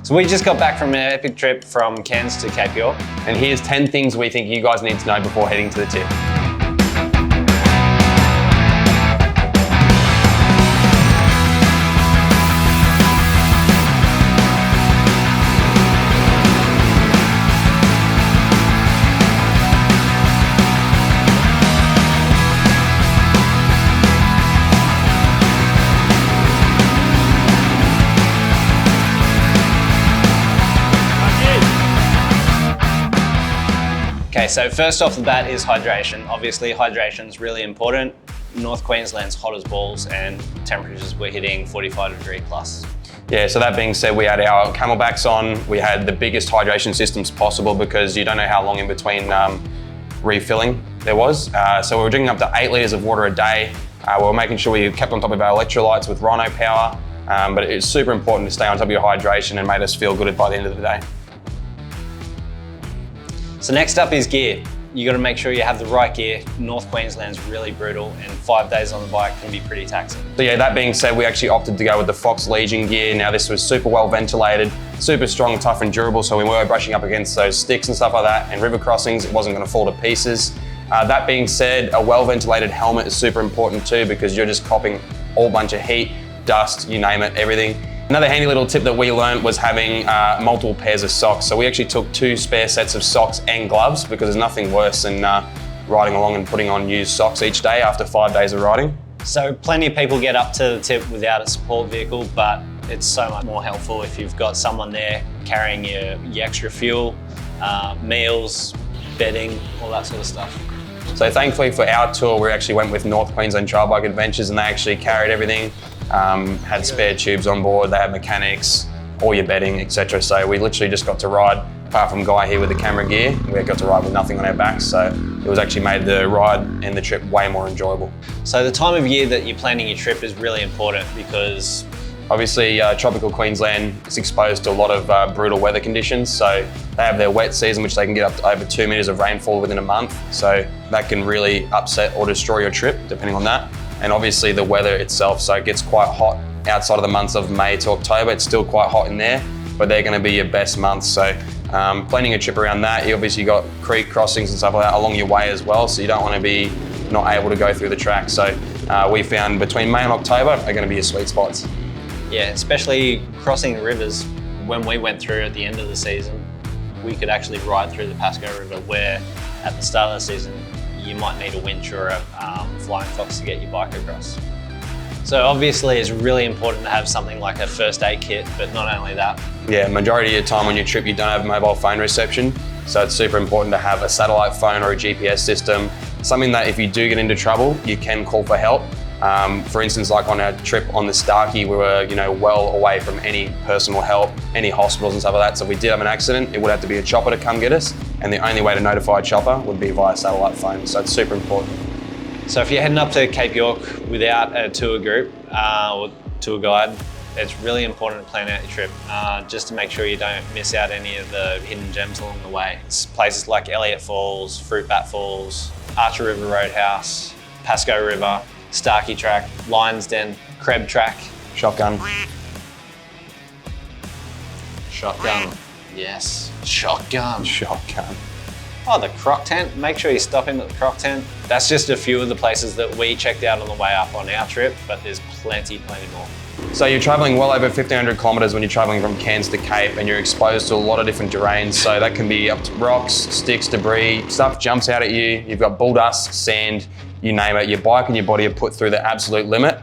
So we just got back from an epic trip from Cairns to Cape York. And here's 10 things we think you guys need to know before heading to the tip. Okay, so first off the bat is hydration. Obviously, hydration is really important. North Queensland's hot as balls and temperatures were hitting 45 plus. Yeah, so that being said, we had our camelbacks on. We had the biggest hydration systems possible because you don't know how long in between refilling there was. So we were drinking up to 8 litres of water a day. We were making sure we kept on top of our electrolytes with Rhino Power, but it's super important to stay on top of your hydration and made us feel good by the end of the day. So next up is gear. You got to make sure you have the right gear. North Queensland's really brutal and 5 days on the bike can be pretty taxing. So yeah, that being said, we actually opted to go with the Fox Legion gear. Now this was super well ventilated, super strong, tough and durable, so we were brushing up against those sticks and stuff like that, and river crossings, it wasn't going to fall to pieces. That being said, a well ventilated helmet is super important too because you're just copping a whole bunch of heat, dust, you name it, everything. Another handy little tip that we learned was having multiple pairs of socks. So we actually took 2 spare sets of socks and gloves because there's nothing worse than riding along and putting on used socks each day after 5 days of riding. So plenty of people get up to the tip without a support vehicle, but it's so much more helpful if you've got someone there carrying your extra fuel, meals, bedding, all that sort of stuff. So thankfully for our tour, we actually went with North Queensland Trail Bike Adventures and they actually carried everything. Had spare tubes on board, they had mechanics, all your bedding, etc. So we literally just got to ride, apart from Guy here with the camera gear, we got to ride with nothing on our backs. So it was actually made the ride and the trip way more enjoyable. So the time of year that you're planning your trip is really important because obviously tropical Queensland is exposed to a lot of brutal weather conditions. So they have their wet season, which they can get up to over 2 meters of rainfall within a month. So that can really upset or destroy your trip, depending on that. And obviously the weather itself, so it gets quite hot outside of the months of May to October. It's still quite hot in there, but they're gonna be your best months. So planning a trip around that, you obviously got creek crossings and stuff like that along your way as well, so you don't wanna be not able to go through the track. So we found between May and October are gonna be your sweet spots. Yeah, especially crossing the rivers. When we went through at the end of the season, we could actually ride through the Pasco River where at the start of the season, you might need a winch or a flying fox to get your bike across. So obviously it's really important to have something like a first aid kit, but not only that. Yeah, majority of your time on your trip you don't have mobile phone reception, so it's super important to have a satellite phone or a GPS system, something that if you do get into trouble, you can call for help. For instance, like on our trip on the Starkey, we were well away from any personal help, any hospitals and stuff like that. So if we did have an accident, it would have to be a chopper to come get us. And the only way to notify a chopper would be via satellite phone. So it's super important. So if you're heading up to Cape York without a tour group or tour guide, it's really important to plan out your trip just to make sure you don't miss out any of the hidden gems along the way. It's places like Elliott Falls, Fruitbat Falls, Archer River Roadhouse, Pasco River, Starkey Track, Lions Den, Creb Track. Shotgun. Shotgun. Yes, shotgun. Shotgun. Oh, the croc tent. Make sure you stop in at the croc tent. That's just a few of the places that we checked out on the way up on our trip, but there's plenty more. So you're traveling well over 1,500 kilometers when you're traveling from Cairns to Cape and you're exposed to a lot of different terrains. So that can be up to rocks, sticks, debris, stuff jumps out at you. You've got bull dust, sand, you name it. Your bike and your body are put through the absolute limit.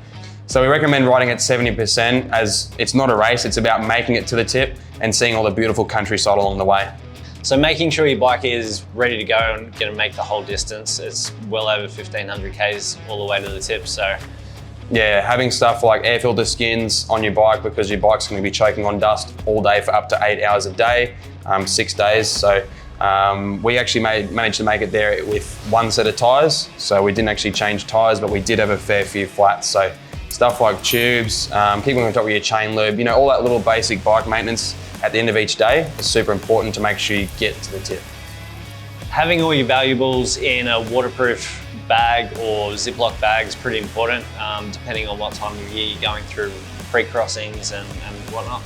So we recommend riding at 70% as it's not a race, it's about making it to the tip and seeing all the beautiful countryside along the way. So making sure your bike is ready to go and going to make the whole distance. It's well over 1,500 Ks all the way to the tip. So yeah, having stuff like air filter skins on your bike because your bike's going to be choking on dust all day for up to 8 hours a day, 6 days. So we actually managed to make it there with 1 set of tyres. So we didn't actually change tyres, but we did have a fair few flats. So stuff like tubes, keeping on top of your chain lube, all that little basic bike maintenance at the end of each day is super important to make sure you get to the tip. Having all your valuables in a waterproof bag or Ziploc bag is pretty important, depending on what time of year you're going through creek crossings and whatnot.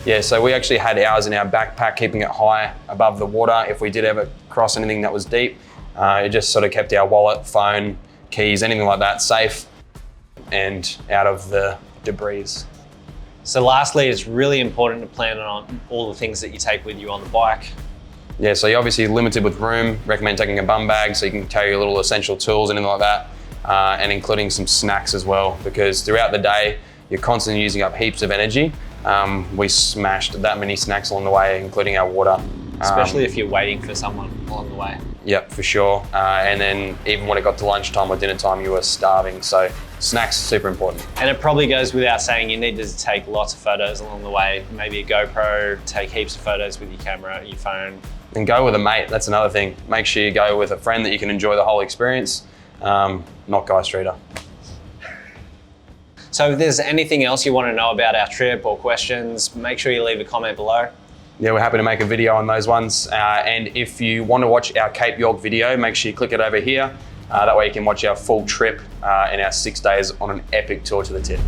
Yeah, so we actually had ours in our backpack, keeping it high above the water. If we did ever cross anything that was deep, it just sort of kept our wallet, phone, keys, anything like that safe and out of the debris. So lastly, it's really important to plan on all the things that you take with you on the bike. Yeah, so you're obviously limited with room. Recommend taking a bum bag so you can carry your little essential tools, anything like that, and including some snacks as well, because throughout the day, you're constantly using up heaps of energy. We smashed that many snacks along the way, including our water. Especially if you're waiting for someone along the way. Yep, for sure. And then even when it got to lunchtime or dinner time, you were starving. So snacks are super important. And it probably goes without saying, you need to take lots of photos along the way. Maybe a GoPro, take heaps of photos with your camera, your phone. And go with a mate, that's another thing. Make sure you go with a friend that you can enjoy the whole experience, not Guy Streeter. So if there's anything else you want to know about our trip or questions, make sure you leave a comment below. Yeah, we're happy to make a video on those ones. And if you want to watch our Cape York video, make sure you click it over here. That way you can watch our full trip and our 6 days on an epic tour to the tip.